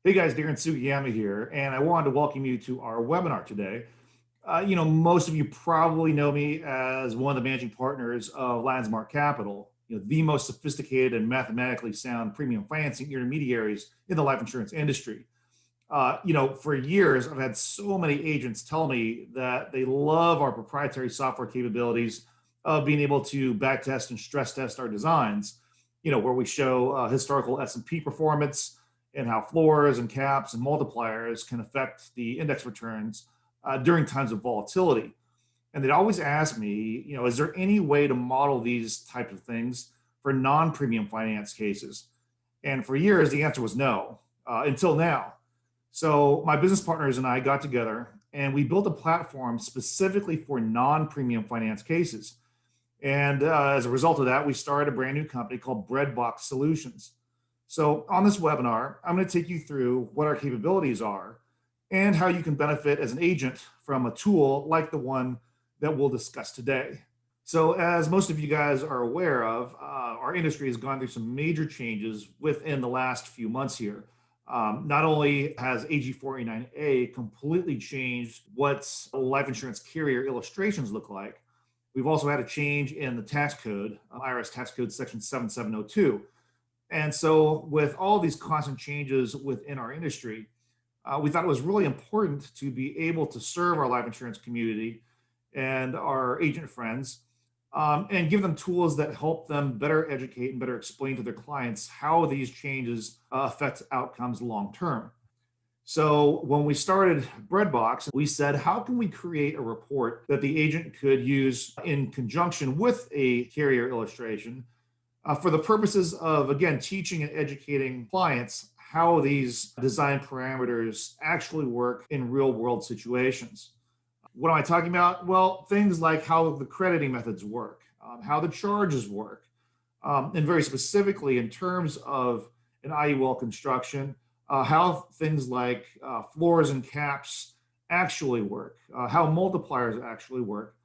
Hey guys, Darren Sugiyama here, and I wanted to welcome you to our webinar today. Most of you probably know me as one of the managing partners of Landsmark Capital, the most sophisticated and mathematically sound premium financing intermediaries in the life insurance industry. For years, I've had so many agents tell me that they love our proprietary software capabilities of being able to backtest and stress test our designs, where we show historical S&P performance and how floors and caps and multipliers can affect the index returns during times of volatility. And they'd always ask me, is there any way to model these types of things for non-premium finance cases? And for years, the answer was no, until now. So my business partners and I got together and we built a platform specifically for non-premium finance cases. And as a result of that, we started a brand new company called Breadbox Solutions. So on this webinar, I'm going to take you through what our capabilities are and how you can benefit as an agent from a tool like the one that we'll discuss today. So as most of you guys are aware of, our industry has gone through some major changes within the last few months here. Not only has AG 489A completely changed what life insurance carrier illustrations look like, we've also had a change in the tax code, IRS tax code section 7702. And so with all these constant changes within our industry, we thought it was really important to be able to serve our life insurance community and our agent friends and give them tools that help them better educate and better explain to their clients how these changes affect outcomes long term. So when we started Breadbox, we said, how can we create a report that the agent could use in conjunction with a carrier illustration for the purposes of, again, teaching and educating clients how these design parameters actually work in real world situations. What am I talking about? Well, things like how the crediting methods work, how the charges work, and very specifically in terms of an IUL construction, how things like floors and caps actually work, how multipliers actually work,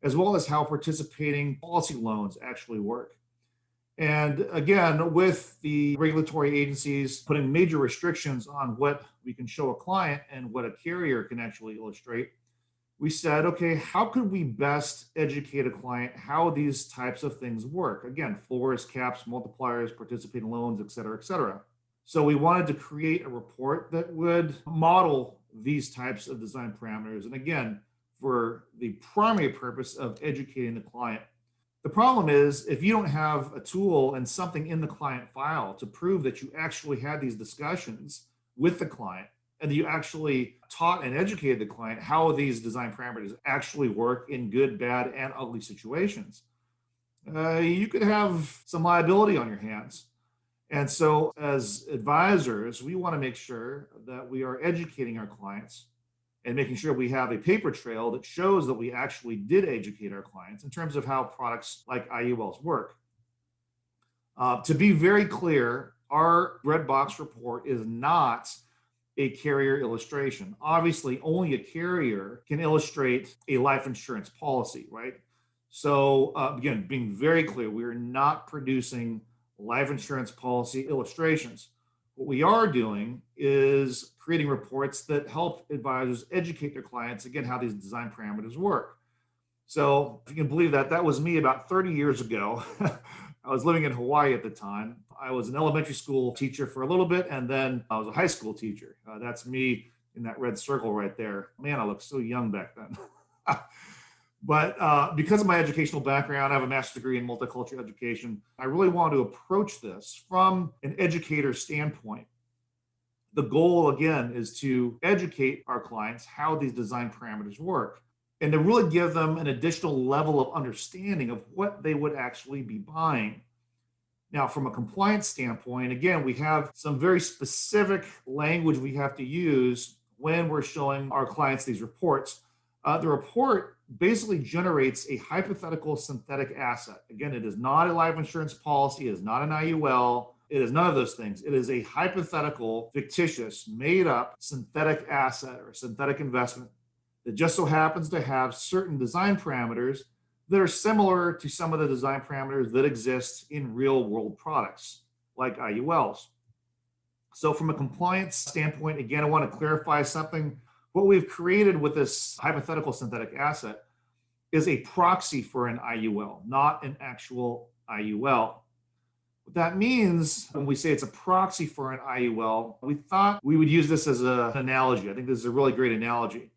as well as how participating policy loans actually work. And again, with the regulatory agencies putting major restrictions on what we can show a client and what a carrier can actually illustrate, we said, okay, how could we best educate a client how these types of things work? Again, floors, caps, multipliers, participating loans, et cetera, et cetera. So we wanted to create a report that would model these types of design parameters. And again, for the primary purpose of educating the client. The problem is if you don't have a tool and something in the client file to prove that you actually had these discussions with the client and that you actually taught and educated the client how these design parameters actually work in good, bad, and ugly situations, you could have some liability on your hands. And so as advisors, we want to make sure that we are educating our clients and making sure we have a paper trail that shows that we actually did educate our clients in terms of how products like IULs work. To be very clear, our Breadbox report is not a carrier illustration. Obviously, only a carrier can illustrate a life insurance policy, right? So again, being very clear, we are not producing life insurance policy illustrations. What we are doing is creating reports that help advisors educate their clients, again, how these design parameters work. So if you can believe that, that was me about 30 years ago. I was living in Hawaii at the time. I was an elementary school teacher for a little bit, and then I was a high school teacher. That's me in that red circle right there. Man, I looked so young back then. But because of my educational background, I have a master's degree in multicultural education. I really want to approach this from an educator standpoint. The goal, again, is to educate our clients how these design parameters work and to really give them an additional level of understanding of what they would actually be buying. Now, from a compliance standpoint, again, we have some very specific language we have to use when we're showing our clients these reports. The report basically generates a hypothetical synthetic asset. Again, it is not a life insurance policy, it is not an IUL, it is none of those things. It is a hypothetical, fictitious, made up synthetic asset or synthetic investment that just so happens to have certain design parameters that are similar to some of the design parameters that exist in real world products like IULs. So from a compliance standpoint, again, I want to clarify something. What we've created with this hypothetical synthetic asset is a proxy for an IUL, not an actual IUL. What that means when we say it's a proxy for an IUL, we thought we would use this as an analogy. I think this is a really great analogy.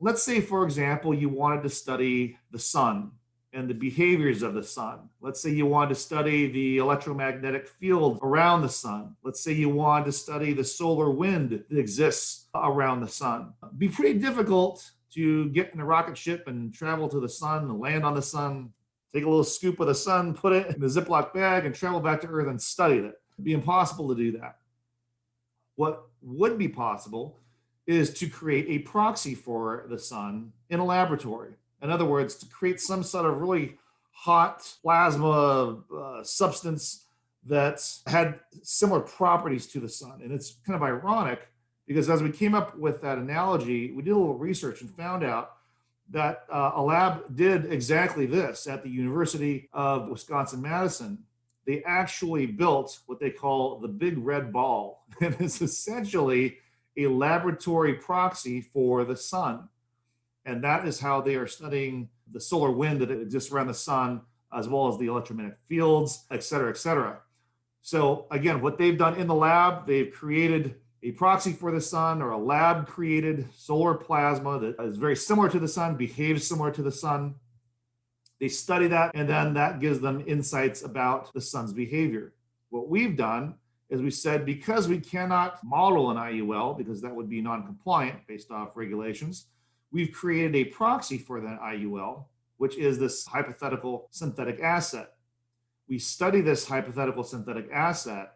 Let's say, for example, you wanted to study the sun and the behaviors of the sun. Let's say you wanted to study the electromagnetic field around the sun. Let's say you wanted to study the solar wind that exists around the sun. It'd be pretty difficult to get in a rocket ship and travel to the sun and land on the sun, take a little scoop of the sun, put it in the Ziploc bag, and travel back to Earth and study it. It'd be impossible to do that. What would be possible is to create a proxy for the sun in a laboratory. In other words, to create some sort of really hot plasma substance that had similar properties to the sun. And it's kind of ironic because as we came up with that analogy, we did a little research and found out that a lab did exactly this at the University of Wisconsin-Madison. They actually built what they call the big red ball. And it's essentially a laboratory proxy for the sun. And that is how they are studying the solar wind that exists around the sun, as well as the electromagnetic fields, et cetera, et cetera. So again, what they've done in the lab, they've created a proxy for the sun, or a lab created solar plasma that is very similar to the sun, behaves similar to the sun. They study that, and then that gives them insights about the sun's behavior. What we've done is we said, because we cannot model an IUL, because that would be non-compliant based off regulations, we've created a proxy for that IUL, which is this hypothetical synthetic asset. We study this hypothetical synthetic asset,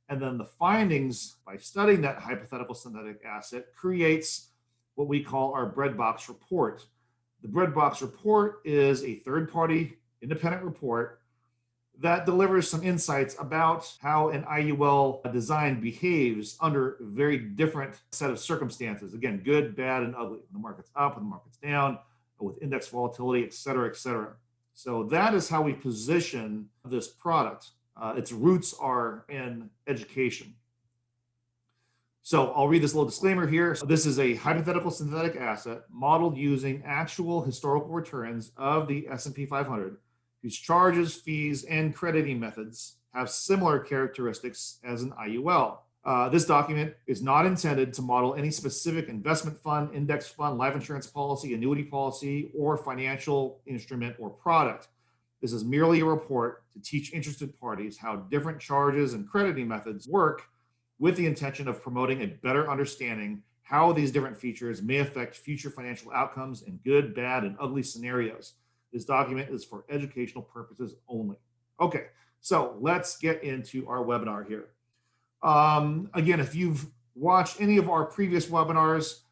and then the findings by studying that hypothetical synthetic asset creates what we call our Breadbox report. The Breadbox report is a third-party independent report that delivers some insights about how an IUL design behaves under a very different set of circumstances. Again, good, bad, and ugly. When the market's up, when the market's down, with index volatility, et cetera, et cetera. So that is how we position this product. Its roots are in education. So I'll read this little disclaimer here. So this is a hypothetical synthetic asset modeled using actual historical returns of the S&P 500, whose charges, fees, and crediting methods have similar characteristics as an IUL. This document is not intended to model any specific investment fund, index fund, life insurance policy, annuity policy, or financial instrument or product. This is merely a report to teach interested parties how different charges and crediting methods work, with the intention of promoting a better understanding how these different features may affect future financial outcomes in good, bad, and ugly scenarios. This document is for educational purposes only. Okay, so let's get into our webinar here. Again, if you've watched any of our previous webinars,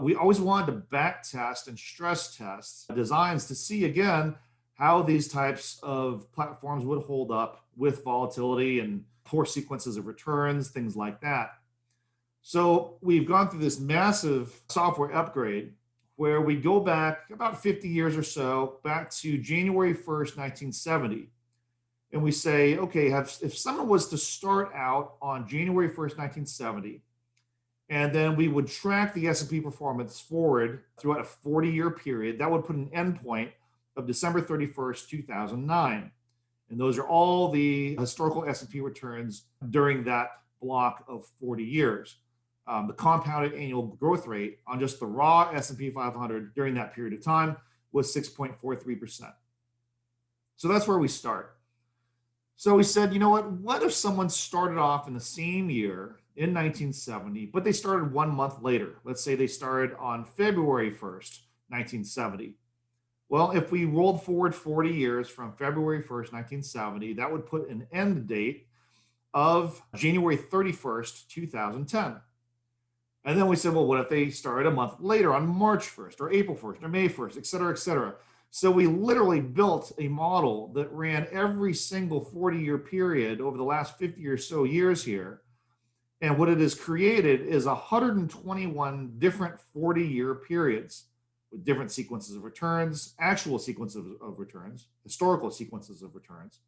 we always wanted to back test and stress test designs to see, again, how these types of platforms would hold up with volatility and poor sequences of returns, things like that. So we've gone through this massive software upgrade where we go back about 50 years or so, back to January 1st, 1970. And we say, okay, if someone was to start out on January 1st, 1970, and then we would track the S&P performance forward throughout a 40-year period, that would put an endpoint of December 31st, 2009. And those are all the historical S&P returns during that block of 40 years. The compounded annual growth rate on just the raw S&P 500 during that period of time was 6.43%. So that's where we start. So we said, you know what if someone started off in the same year in 1970, but they started 1 month later? Let's say they started on February 1st, 1970. Well, if we rolled forward 40 years from February 1st, 1970, that would put an end date of January 31st, 2010. And then we said, well, what if they started a month later on March 1st or April 1st or May 1st, et cetera, et cetera. So we literally built a model that ran every single 40-year period over the last 50 or so years here. And what it has created is 121 different 40-year periods with different sequences of returns, actual sequences of returns, historical sequences of returns.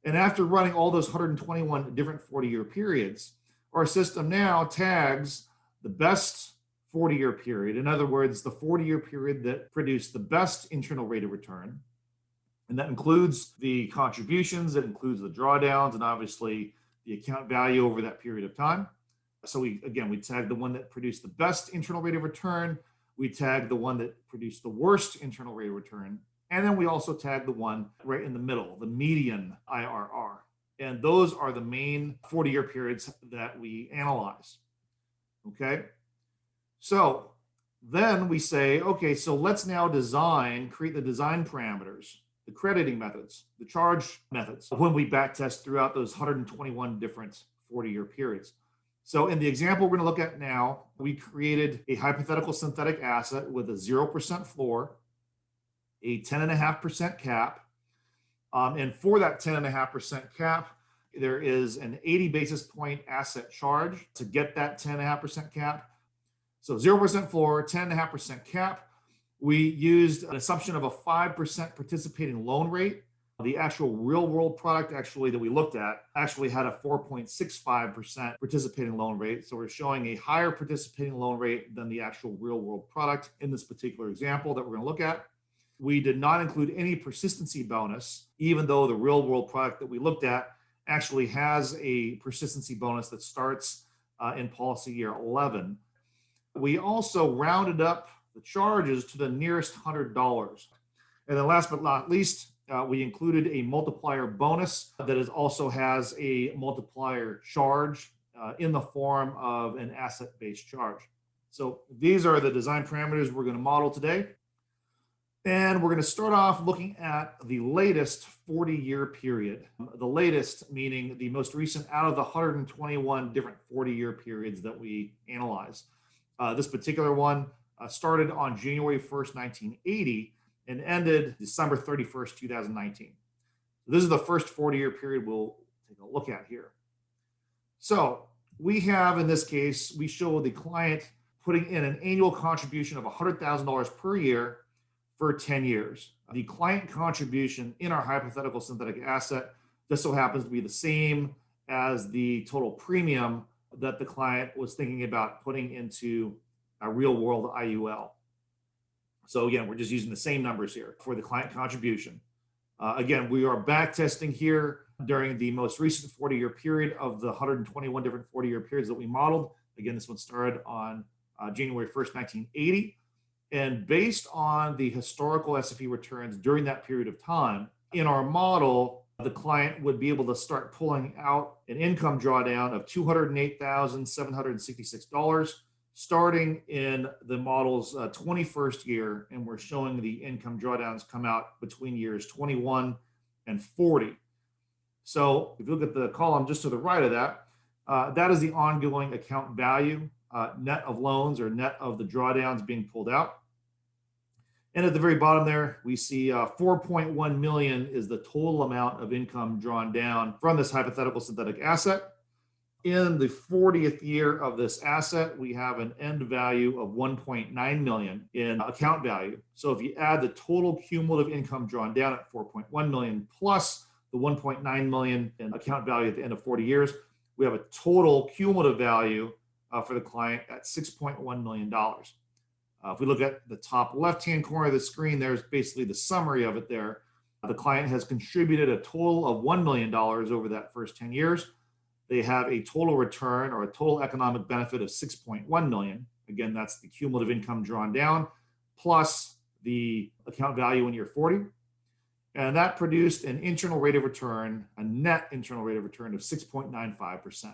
And after running all those 121 different 40-year periods, our system now tags the best 40-year period. In other words, the 40-year period that produced the best internal rate of return. And that includes the contributions, it includes the drawdowns, and obviously the account value over that period of time. So we tag the one that produced the best internal rate of return. We tag the one that produced the worst internal rate of return. And then we also tag the one right in the middle, the median IRR. And those are the main 40-year periods that we analyze. Okay. So then we say, okay, so let's now create the design parameters, the crediting methods, the charge methods when we backtest throughout those 121 different 40-year periods. So in the example we're going to look at now, we created a hypothetical synthetic asset with a 0% floor, a 10.5% cap. And for that 10.5% cap, there is an 80 basis point asset charge to get that 10.5% cap. So 0% floor, 10.5% cap. We used an assumption of a 5% participating loan rate. The actual real world product that we looked at actually had a 4.65% participating loan rate. So we're showing a higher participating loan rate than the actual real world product in this particular example that we're going to look at. We did not include any persistency bonus, even though the real world product that we looked at actually has a persistency bonus that starts in policy year 11. We also rounded up the charges to the nearest $100. And then last but not least, we included a multiplier bonus that also has a multiplier charge in the form of an asset-based charge. So these are the design parameters we're going to model today. And we're going to start off looking at the latest 40-year period. The latest meaning the most recent out of the 121 different 40-year periods that we analyze. This particular one started on January 1st, 1980 and ended December 31st, 2019. This is the first 40-year period we'll take a look at here. So we have, in this case, we show the client putting in an annual contribution of $100,000 per year for 10 years. The client contribution in our hypothetical synthetic asset just so happens to be the same as the total premium that the client was thinking about putting into a real world IUL. So again, we're just using the same numbers here for the client contribution. Again, we are back testing here during the most recent 40-year period of the 121 different 40-year periods that we modeled. Again, this one started on January 1st, 1980. And based on the historical S&P returns during that period of time, in our model, the client would be able to start pulling out an income drawdown of $208,766 starting in the model's 21st year. And we're showing the income drawdowns come out between years 21 and 40. So if you look at the column just to the right of that, that is the ongoing account value, net of loans or net of the drawdowns being pulled out. And at the very bottom there, we see 4.1 million is the total amount of income drawn down from this hypothetical synthetic asset. In the 40th year of this asset, we have an end value of 1.9 million in account value. So if you add the total cumulative income drawn down at 4.1 million plus the 1.9 million in account value at the end of 40 years, we have a total cumulative value for the client at $6.1 million. If we look at the top left-hand corner of the screen, there's basically the summary of it there. The client has contributed a total of $1 million over that first 10 years. They have a total return or a total economic benefit of 6.1 million. Again, that's the cumulative income drawn down plus the account value in year 40. And that produced an internal rate of return, a net internal rate of return of 6.95%.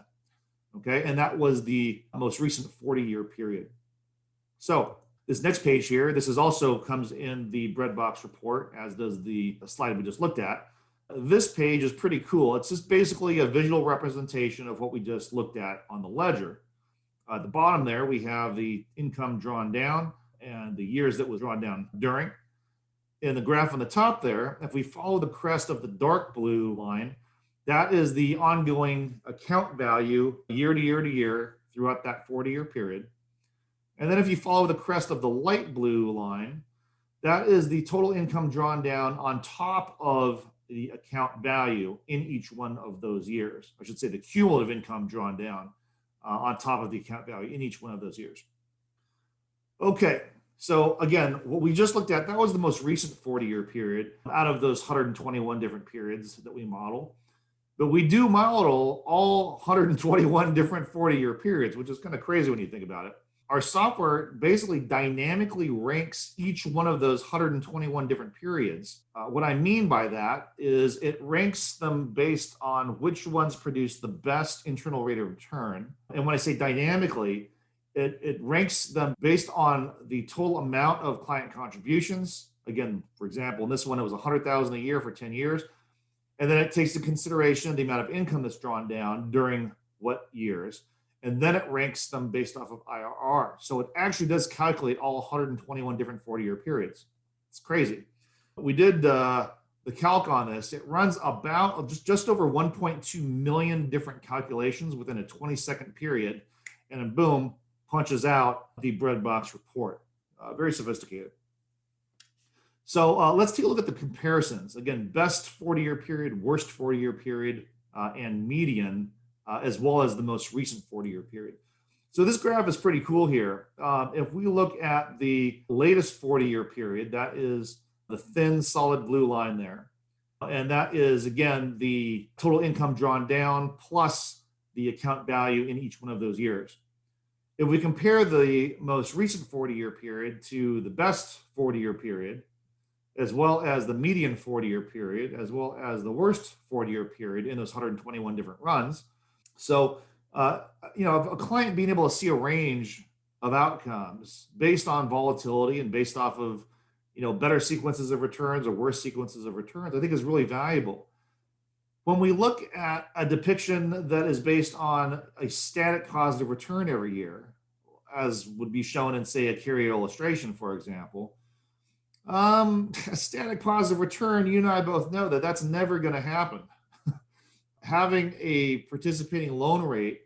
Okay, and that was the most recent 40-year period. So this next page here, this is also comes in the Breadbox report, as does the slide we just looked at. This page is pretty cool. It's just basically a visual representation of what we just looked at on the ledger. At the bottom there, we have the income drawn down and the years that was drawn down during. In the graph on the top there, if we follow the crest of the dark blue line, that is the ongoing account value year to year to year throughout that 40-year period. And then if you follow the crest of the light blue line, that is the total income drawn down on top of the account value in each one of those years. I should say the cumulative income drawn down on top of the account value in each one of those years. Okay, so again, what we just looked at, that was the most recent 40-year period out of those 121 different periods that we model. But we do model all 121 different 40-year periods, which is kind of crazy when you think about it. Our software basically dynamically ranks each one of those 121 different periods. What I mean by that is it ranks them based on which ones produce the best internal rate of return. And when I say dynamically, it ranks them based on the total amount of client contributions. Again, for example, in this one, it was $100,000 a year for 10 years. And then it takes into consideration the amount of income that's drawn down during what years. And then it ranks them based off of IRR. So it actually does calculate all 121 different 40-year periods. It's crazy. We did the calc on this. It runs about just over 1.2 million different calculations within a 20-second period. And then boom, punches out the Breadbox report. Very sophisticated. So let's take a look at the comparisons. Again, best 40-year period, worst 40-year period, and median, as well as the most recent 40-year period. So this graph is pretty cool here. If we look at the latest 40-year period, that is the thin solid blue line there. And that is, again, the total income drawn down plus the account value in each one of those years. If we compare the most recent 40-year period to the best 40-year period, as well as the median 40-year period, as well as the worst 40-year period in those 121 different runs. So, a client being able to see a range of outcomes based on volatility and based off of, better sequences of returns or worse sequences of returns, I think is really valuable. When we look at a depiction that is based on a static positive return every year, as would be shown in, say, a carrier illustration, for example, a static positive return, you and I both know that that's never going to happen. Having a participating loan rate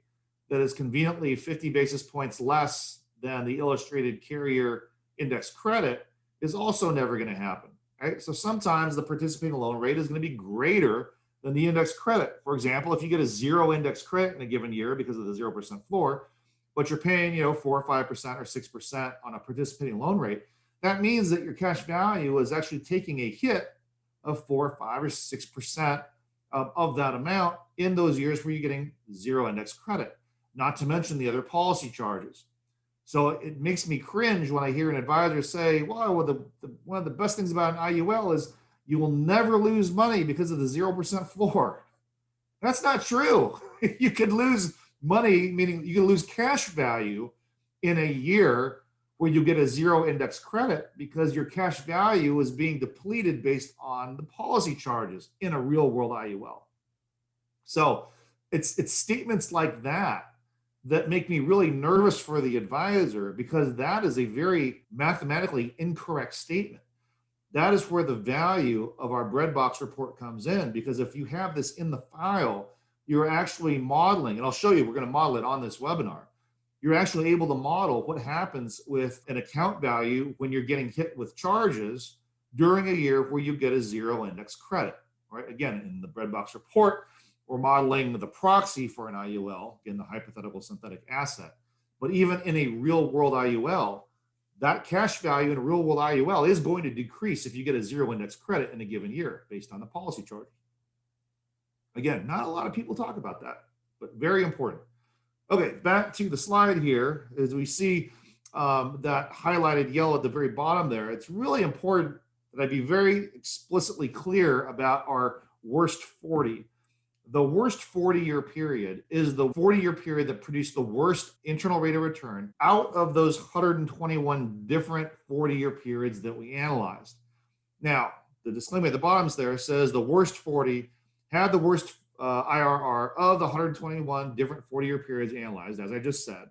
that is conveniently 50 basis points less than the illustrated carrier index credit is also never going to happen. Right? So sometimes the participating loan rate is going to be greater than the index credit. For example, if you get a zero index credit in a given year because of the 0% floor, but you're paying 4 or 5% or 6% on a participating loan rate, that means that your cash value is actually taking a hit of 4, 5, or 6% of that amount in those years where you're getting zero index credit, not to mention the other policy charges. So it makes me cringe when I hear an advisor say, well, one of the best things about an IUL is you will never lose money because of the 0% floor. That's not true. You could lose money, meaning you can lose cash value in a year where you get a zero index credit because your cash value is being depleted based on the policy charges in a real world IUL. So it's statements like that that make me really nervous for the advisor, because that is a very mathematically incorrect statement. That is where the value of our Breadbox report comes in, because if you have this in the file, you're actually modeling, and I'll show you, we're going to model it on this webinar. You're actually able to model what happens with an account value when you're getting hit with charges during a year where you get a zero index credit, right? Again, in the Breadbox report, we're modeling the proxy for an IUL, again, the hypothetical synthetic asset. But even in a real world IUL, that cash value in a real world IUL is going to decrease if you get a zero index credit in a given year based on the policy charges. Again, not a lot of people talk about that, but very important. Okay, back to the slide here. As we see that highlighted yellow at the very bottom there, it's really important that I be very explicitly clear about our worst 40. The worst 40-year period is the 40-year period that produced the worst internal rate of return out of those 121 different 40-year periods that we analyzed. Now, the disclaimer at the bottom there says the worst 40 had the worst IRR of the 121 different 40-year periods analyzed, as I just said.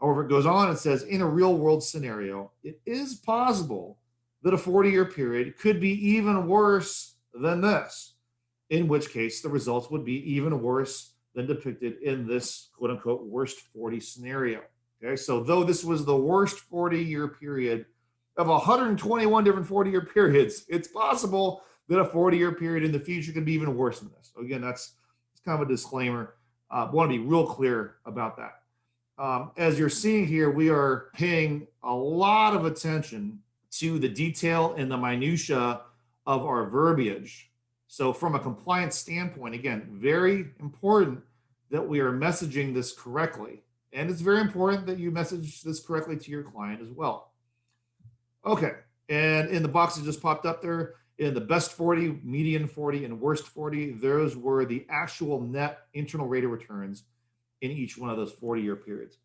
However, it goes on and says, in a real-world scenario, it is possible that a 40-year period could be even worse than this, in which case the results would be even worse than depicted in this quote-unquote worst 40 scenario. Okay, so though this was the worst 40-year period of 121 different 40-year periods, it's possible that a 40-year period in the future could be even worse than this. So again, that's kind of a disclaimer. I want to be real clear about that. As you're seeing here, we are paying a lot of attention to the detail and the minutia of our verbiage. So from a compliance standpoint, again, very important that we are messaging this correctly. And it's very important that you message this correctly to your client as well. Okay, and in the box that just popped up there, in the best 40, median 40, and worst 40, those were the actual net internal rate of returns in each one of those 40-year periods.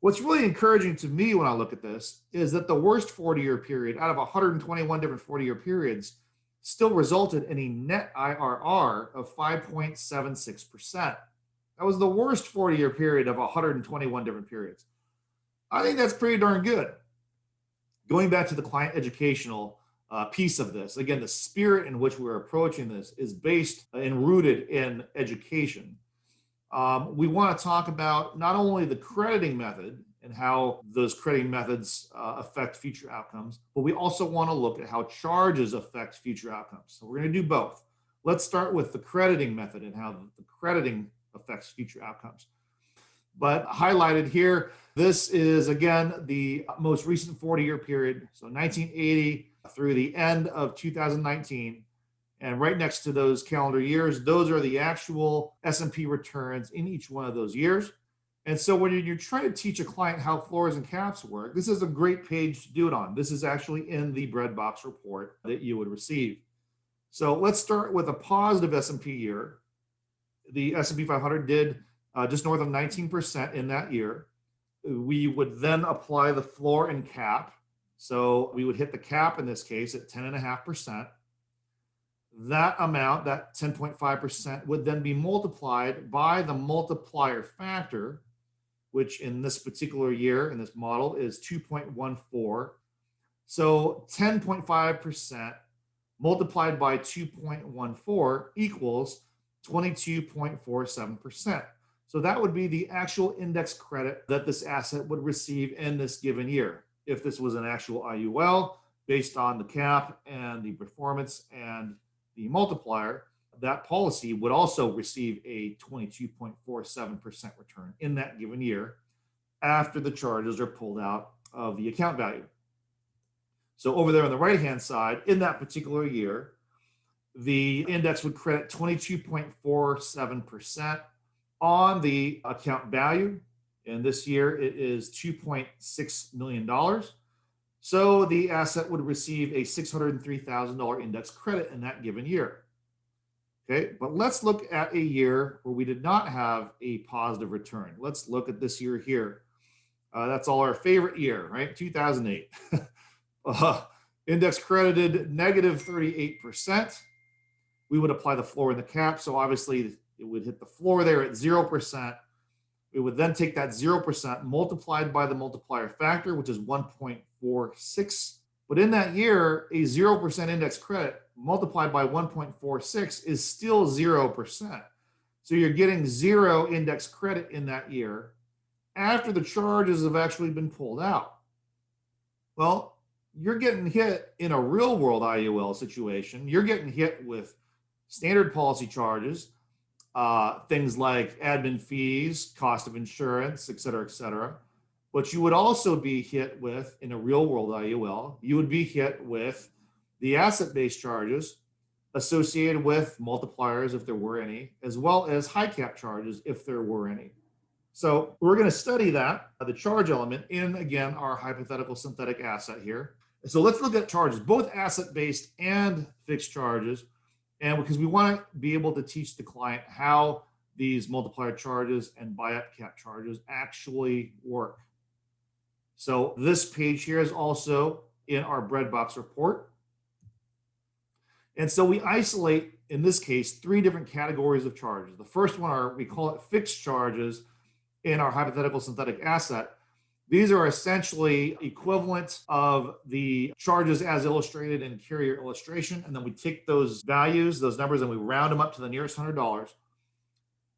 What's really encouraging to me when I look at this is that the worst 40-year period out of 121 different 40-year periods still resulted in a net IRR of 5.76%. That was the worst 40-year period of 121 different periods. I think that's pretty darn good. Going back to the client educational piece of this, again, the spirit in which we're approaching this is based and rooted in education. We want to talk about not only the crediting method and how those crediting methods affect future outcomes, but we also want to look at how charges affect future outcomes. So we're going to do both. Let's start with the crediting method and how the crediting affects future outcomes. But highlighted here, this is, again, the most recent 40-year period, so 1980 through the end of 2019. And right next to those calendar years, those are the actual S&P returns in each one of those years. And so when you're trying to teach a client how floors and caps work, this is a great page to do it on. This is actually in the Breadbox report that you would receive. So let's start with a positive S&P year. The S&P 500 did just north of 19% in that year. We would then apply the floor and cap. So we would hit the cap in this case at 10.5%. That amount, that 10.5%, would then be multiplied by the multiplier factor, which in this particular year, in this model, is 2.14. So 10.5% multiplied by 2.14 equals 22.47%. So that would be the actual index credit that this asset would receive in this given year. If this was an actual IUL based on the cap and the performance and the multiplier, that policy would also receive a 22.47% return in that given year after the charges are pulled out of the account value. So over there on the right-hand side, in that particular year, the index would credit 22.47% on the account value. And this year it is $2.6 million. So the asset would receive a $603,000 index credit in that given year. Okay, but let's look at a year where we did not have a positive return. Let's look at this year here. That's all our favorite year, right? 2008. Index credited negative 38%. We would apply the floor and the cap. So obviously it would hit the floor there at 0%. We would then take that 0% multiplied by the multiplier factor, which is 1.46. But in that year, a 0% index credit multiplied by 1.46 is still 0%. So you're getting zero index credit in that year after the charges have actually been pulled out. Well, you're getting hit in a real world IUL situation. You're getting hit with standard policy charges, things like admin fees, cost of insurance, et cetera, but you would also be hit with, in a real world IUL, you would be hit with the asset-based charges associated with multipliers, if there were any, as well as high cap charges, if there were any. So we're going to study that, the charge element, in, again, our hypothetical synthetic asset here. So let's look at charges, both asset-based and fixed charges. And because we want to be able to teach the client how these multiplier charges and buy-up cap charges actually work. So this page here is also in our Breadbox report. And so we isolate, in this case, three different categories of charges. The first one are, we call it fixed charges in our hypothetical synthetic asset. These are essentially equivalent of the charges as illustrated in carrier illustration. And then we take those values, those numbers, and we round them up to the nearest $100.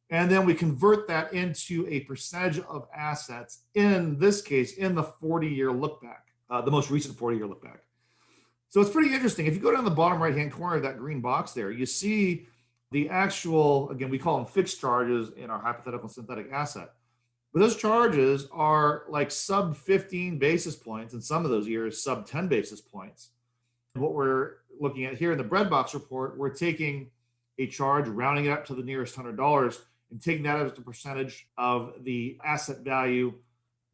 And then we convert that into a percentage of assets, in this case, in the 40-year look back, the most recent 40-year look back. So it's pretty interesting. If you go down the bottom right-hand corner of that green box there, you see the actual, again, we call them fixed charges in our hypothetical synthetic asset. But those charges are like sub 15 basis points, in some of those years, sub 10 basis points. And what we're looking at here in the Breadbox report, we're taking a charge, rounding it up to the nearest $100, and taking that as a percentage of the asset value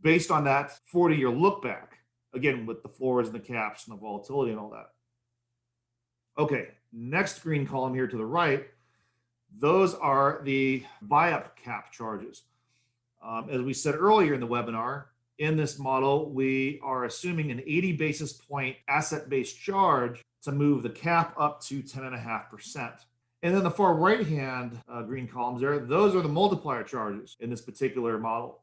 based on that 40-year look back, again, with the floors and the caps and the volatility and all that. Okay, next green column here to the right, those are the buy-up cap charges. As we said earlier in the webinar, in this model, we are assuming an 80 basis point asset-based charge to move the cap up to 10.5%. And then the far right-hand green columns there, those are the multiplier charges in this particular model.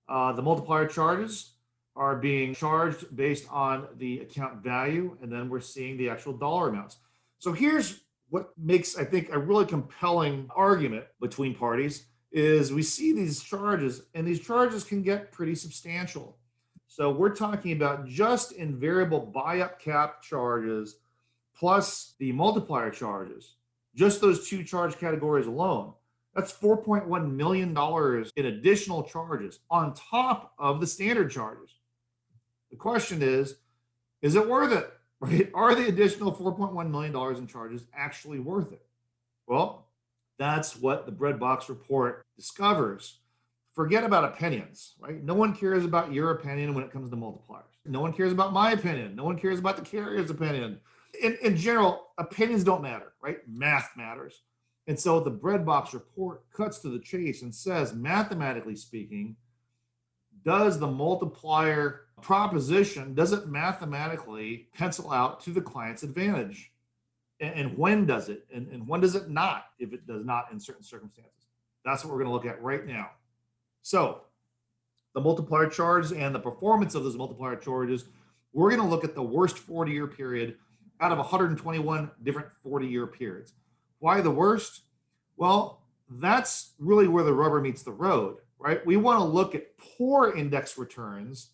The multiplier charges are being charged based on the account value, and then we're seeing the actual dollar amounts. So here's what makes, I think, a really compelling argument between parties is we see these charges, and these charges can get pretty substantial. So we're talking about just in variable buy-up cap charges plus the multiplier charges, just those two charge categories alone. That's $4.1 million in additional charges on top of the standard charges. The question is it worth it? Right? Are the additional $4.1 million in charges actually worth it? Well, that's what the Breadbox report discovers. Forget about opinions, right? No one cares about your opinion when it comes to multipliers. No one cares about my opinion. No one cares about the carrier's opinion. In general, opinions don't matter, right? Math matters. And so the Breadbox report cuts to the chase and says, mathematically speaking, does the multiplier proposition, does it mathematically pencil out to the client's advantage? And when does it? And when does it not, if it does not in certain circumstances? That's what we're going to look at right now. So the multiplier charges and the performance of those multiplier charges, we're going to look at the worst 40-year period out of 121 different 40-year periods. Why the worst? Well, that's really where the rubber meets the road, right? We want to look at poor index returns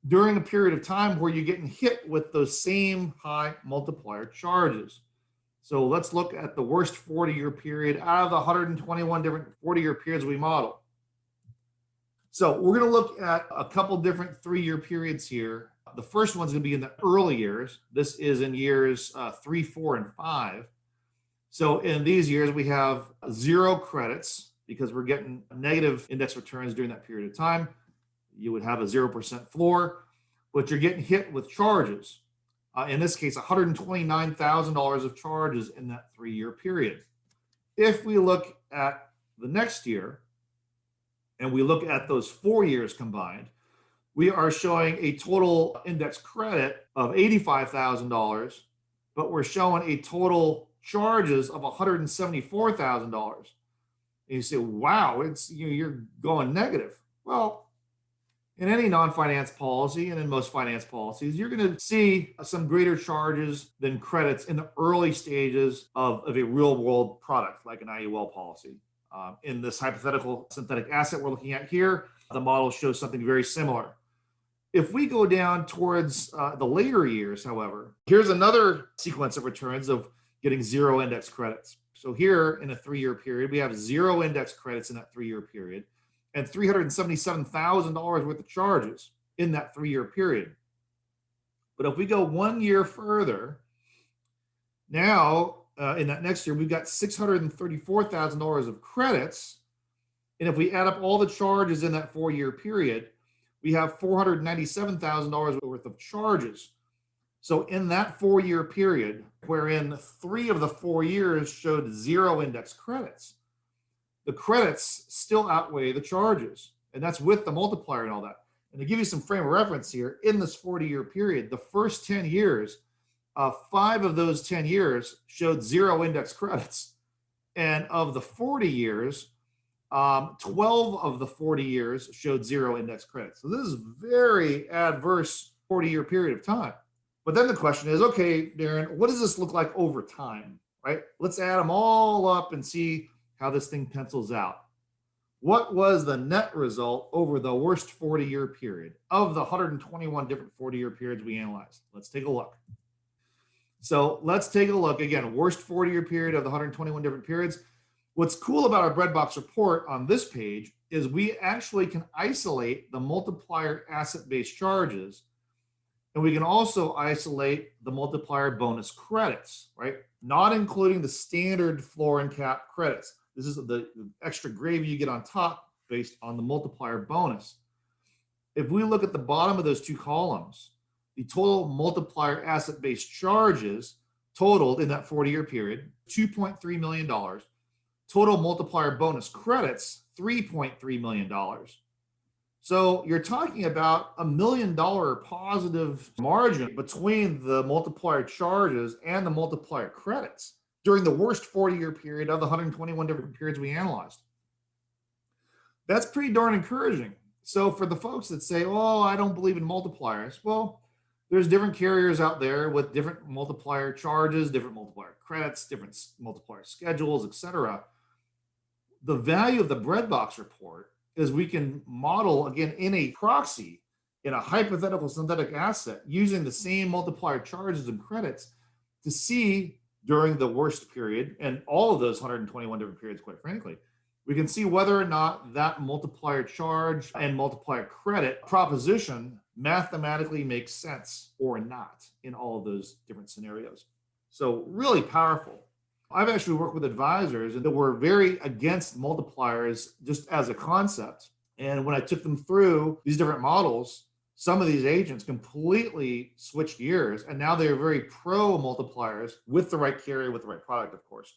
during a period of time where you're getting hit with those same high multiplier charges. So let's look at the worst 40-year period out of the 121 different 40-year periods we model. So we're going to look at a couple different 3-year periods here. The first one's going to be in the early years. This is in years 3, 4, and 5. So in these years, we have 0 credits because we're getting negative index returns during that period of time. You would have a 0% floor, but you're getting hit with charges. In this case, $129,000 of charges in that 3-year period. If we look at the next year, and we look at those 4 years combined, we are showing a total index credit of $85,000, but we're showing a total charges of $174,000. And you say, wow, you're going negative. Well, in any non-finance policy and in most finance policies, you're going to see some greater charges than credits in the early stages of a real-world product like an IUL policy. In this hypothetical synthetic asset we're looking at here, the model shows something very similar. If we go down towards the later years, however, here's another sequence of returns of getting 0 index credits. So here in a 3-year period, we have 0 index credits in that 3-year period and $377,000 worth of charges in that 3-year period. But if we go 1 year further, now in that next year, we've got $634,000 of credits. And if we add up all the charges in that 4-year period, we have $497,000 worth of charges. So in that 4-year period, wherein 3 of the 4 years showed 0 index credits, the credits still outweigh the charges. And that's with the multiplier and all that. And to give you some frame of reference here, in this 40-year period, the first 10 years, 5 of those 10 years showed 0 index credits. And of the 40 years, 12 of the 40 years showed 0 index credits. So this is very adverse 40-year period of time. But then the question is, okay, Darren, what does this look like over time, right? Let's add them all up and see how this thing pencils out. What was the net result over the worst 40-year period of the 121 different 40-year periods we analyzed? Let's take a look. So let's take a look again, worst 40-year period of the 121 different periods. What's cool about our Breadbox report on this page is we actually can isolate the multiplier asset-based charges, and we can also isolate the multiplier bonus credits, right? Not including the standard floor and cap credits. This is the extra gravy you get on top based on the multiplier bonus. If we look at the bottom of those two columns, the total multiplier asset-based charges totaled in that 40-year period, $2.3 million. Total multiplier bonus credits, $3.3 million. So you're talking about $1 million positive margin between the multiplier charges and the multiplier credits during the worst 40-year period of the 121 different periods we analyzed. That's pretty darn encouraging. So for the folks that say, oh, I don't believe in multipliers, well, there's different carriers out there with different multiplier charges, different multiplier credits, different multiplier schedules, et cetera. The value of the Breadbox report is we can model, again, in a proxy, in a hypothetical synthetic asset, using the same multiplier charges and credits to see during the worst period, and all of those 121 different periods, quite frankly, we can see whether or not that multiplier charge and multiplier credit proposition mathematically makes sense or not in all of those different scenarios. So really powerful. I've actually worked with advisors that were very against multipliers just as a concept. And when I took them through these different models, some of these agents completely switched gears, and now they're very pro multipliers with the right carrier, with the right product, of course,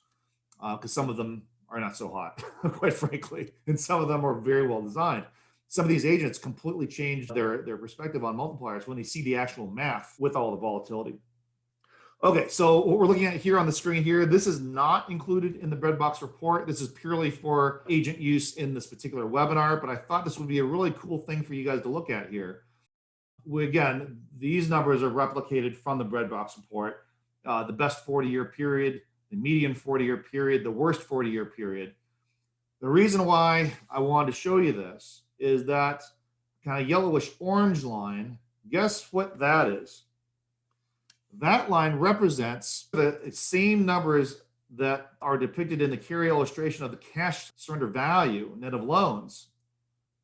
because some of them are not so hot, quite frankly, and some of them are very well designed. Some of these agents completely changed their perspective on multipliers when they see the actual math with all the volatility. Okay, so what we're looking at here on the screen here, this is not included in the Breadbox report. This is purely for agent use in this particular webinar, but I thought this would be a really cool thing for you guys to look at here. Again, these numbers are replicated from the Breadbox report, the best 40-year period, the median 40-year period, the worst 40-year period. The reason why I wanted to show you this is that kind of yellowish orange line. Guess what that is? That line represents the same numbers that are depicted in the carry illustration of the cash surrender value net of loans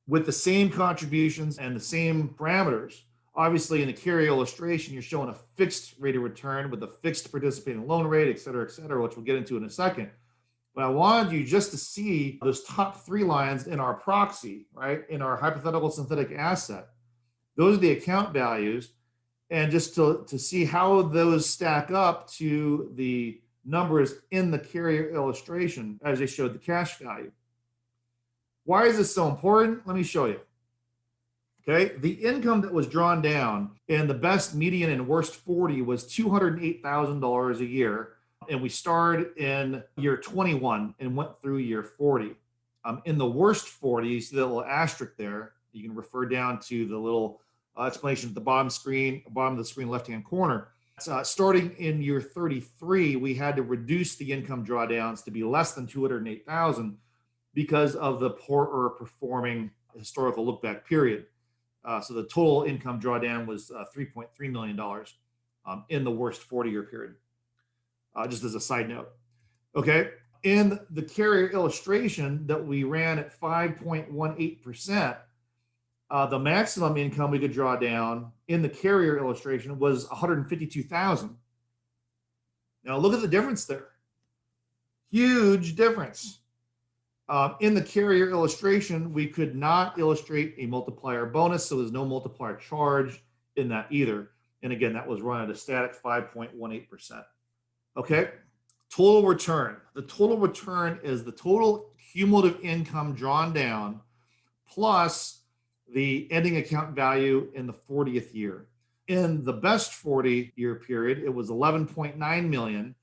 with the same contributions and the same parameters. Obviously, in the carry illustration, you're showing a fixed rate of return with a fixed participating loan rate, et cetera, which we'll get into in a second. But I wanted you just to see those top three lines in our proxy, right? In our hypothetical synthetic asset. Those are the account values. And just to see how those stack up to the numbers in the carrier illustration as they showed the cash value. Why is this so important? Let me show you. Okay, the income that was drawn down in the best, median, and worst 40 was $208,000 a year. And we started in year 21 and went through year 40. In the worst 40, you see the little asterisk there. You can refer down to the little explanation at the bottom of the screen, left-hand corner. Starting in year 33, we had to reduce the income drawdowns to be less than $208,000 because of the poorer performing historical look-back period. So the total income drawdown was $3.3 million in the worst 40-year period, just as a side note. Okay, in the carrier illustration that we ran at 5.18%, the maximum income we could draw down in the carrier illustration was $152,000. Now look at the difference there. Huge difference. In the carrier illustration, we could not illustrate a multiplier bonus, so there's no multiplier charge in that either. And again, that was run at a static 5.18%. Okay, total return. The total return is the total cumulative income drawn down plus the ending account value in the 40th year. In the best 40-year period, it was 11.9 million.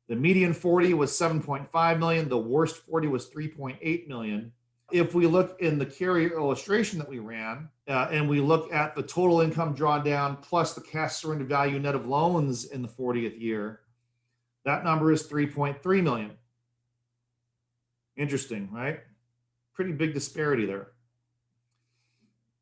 The median 40 was 7.5 million. The worst 40 was 3.8 million. If we look in the carrier illustration that we ran, and we look at the total income drawn down plus the cash surrender value net of loans in the 40th year, that number is 3.3 million. Interesting, right? Pretty big disparity there.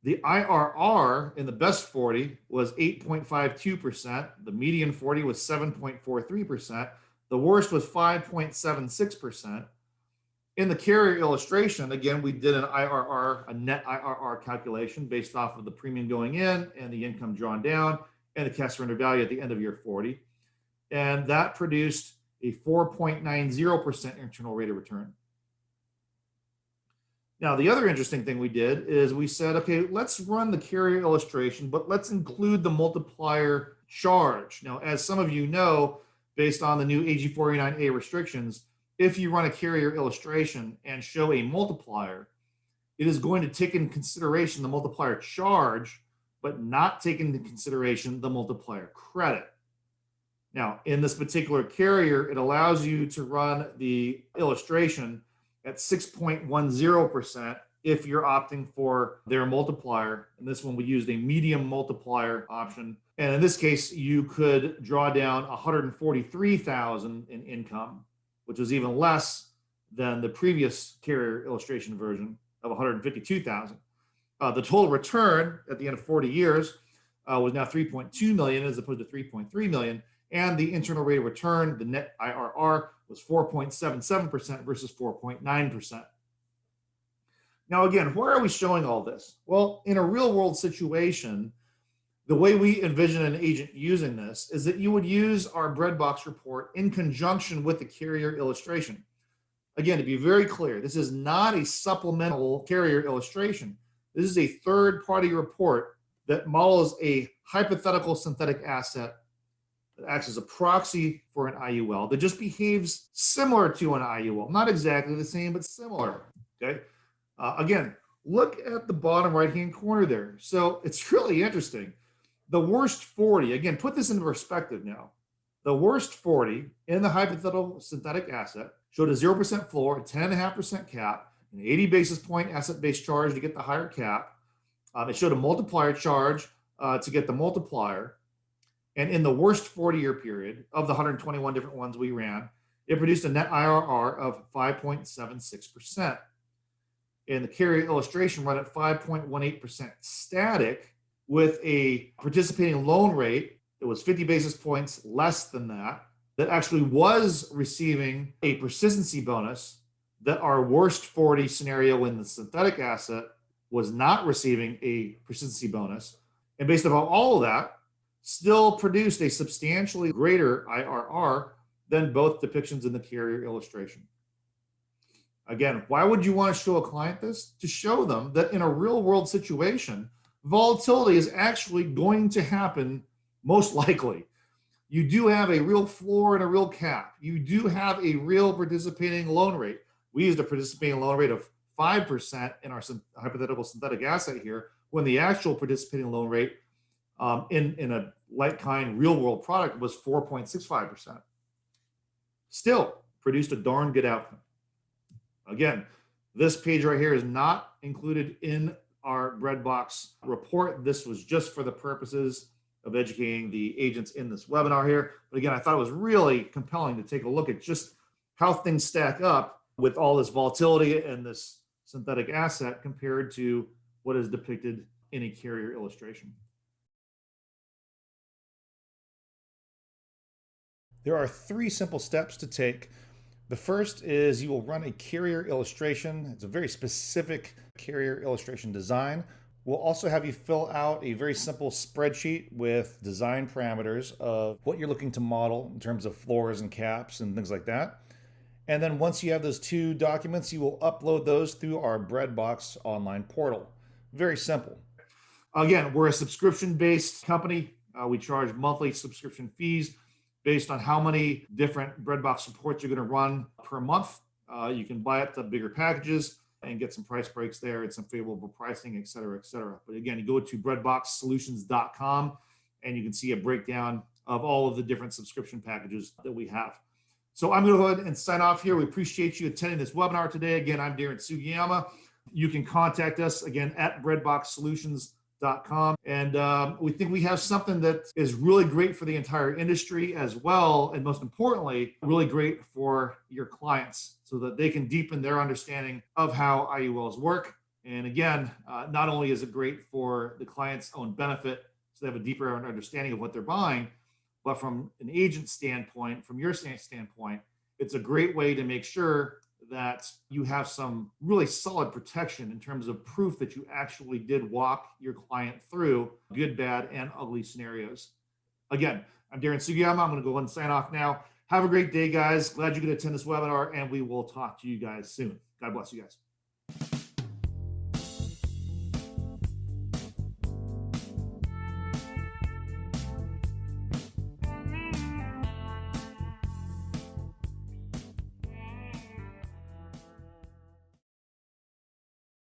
The IRR in the best 40 was 8.52%. The median 40 was 7.43%. The worst was 5.76%. In the carrier illustration, again, we did an IRR, a net IRR calculation based off of the premium going in and the income drawn down and the cash surrender value at the end of year 40. And that produced a 4.90% internal rate of return. Now, the other interesting thing we did is we said, okay, let's run the carrier illustration, but let's include the multiplier charge. Now, as some of you know, based on the new AG 49A restrictions, if you run a carrier illustration and show a multiplier, it is going to take into consideration the multiplier charge, but not take into consideration the multiplier credit. Now, in this particular carrier, it allows you to run the illustration at 6.10% if you're opting for their multiplier. And this one, we used a medium multiplier option. And in this case, you could draw down 143,000 in income, which was even less than the previous carrier illustration version of 152,000. The total return at the end of 40 years was now 3.2 million as opposed to 3.3 million. And the internal rate of return, the net IRR, was 4.77% versus 4.9%. Now, again, why are we showing all this? Well, in a real world situation, the way we envision an agent using this is that you would use our Breadbox report in conjunction with the carrier illustration. Again, to be very clear, this is not a supplemental carrier illustration. This is a third-party report that models a hypothetical synthetic asset that acts as a proxy for an IUL that just behaves similar to an IUL. Not exactly the same, but similar, okay? Again, look at the bottom right-hand corner there. So it's really interesting. The worst 40, again, put this into perspective now. The worst 40 in the hypothetical synthetic asset showed a 0% floor, a 10.5% cap, an 80 basis point asset-based charge to get the higher cap. It showed a multiplier charge to get the multiplier. And in the worst 40-year period of the 121 different ones we ran, it produced a net IRR of 5.76%. And the carrier illustration run at 5.18% static with a participating loan rate that was 50 basis points less than that actually was receiving a persistency bonus that our worst 40 scenario in the synthetic asset was not receiving a persistency bonus. And based upon all of that, still produced a substantially greater IRR than both depictions in the carrier illustration. Again, why would you want to show a client this? To show them that in a real world situation, volatility is actually going to happen most likely. You do have a real floor and a real cap. You do have a real participating loan rate. We used a participating loan rate of 5% in our hypothetical synthetic asset here, when the actual participating loan rate in a like-kind real-world product was 4.65%. Still produced a darn good outcome. Again, this page right here is not included in our Breadbox report. This was just for the purposes of educating the agents in this webinar here. But again, I thought it was really compelling to take a look at just how things stack up with all this volatility and this synthetic asset compared to what is depicted in a carrier illustration. There are 3 simple steps to take. The first is you will run a carrier illustration. It's a very specific carrier illustration design. We'll also have you fill out a very simple spreadsheet with design parameters of what you're looking to model in terms of floors and caps and things like that. And then once you have those 2 documents, you will upload those through our Breadbox online portal. Very simple. Again, we're a subscription-based company. We charge monthly subscription fees based on how many different Breadbox reports you're going to run per month. You can buy up to bigger packages and get some price breaks there and some favorable pricing, et cetera, et cetera. But again, you go to breadboxsolutions.com and you can see a breakdown of all of the different subscription packages that we have. So I'm going to go ahead and sign off here. We appreciate you attending this webinar today. Again, I'm Darren Sugiyama. You can contact us again at breadboxsolutions.com. And we think we have something that is really great for the entire industry as well. And most importantly, really great for your clients so that they can deepen their understanding of how IULs work. And again, not only is it great for the client's own benefit, so they have a deeper understanding of what they're buying, but from an agent standpoint, from your standpoint, it's a great way to make sure that you have some really solid protection in terms of proof that you actually did walk your client through good, bad, and ugly scenarios. Again, I'm Darren Sugiyama. I'm going to go ahead and sign off now. Have a great day, guys. Glad you could attend this webinar, and we will talk to you guys soon. God bless you guys.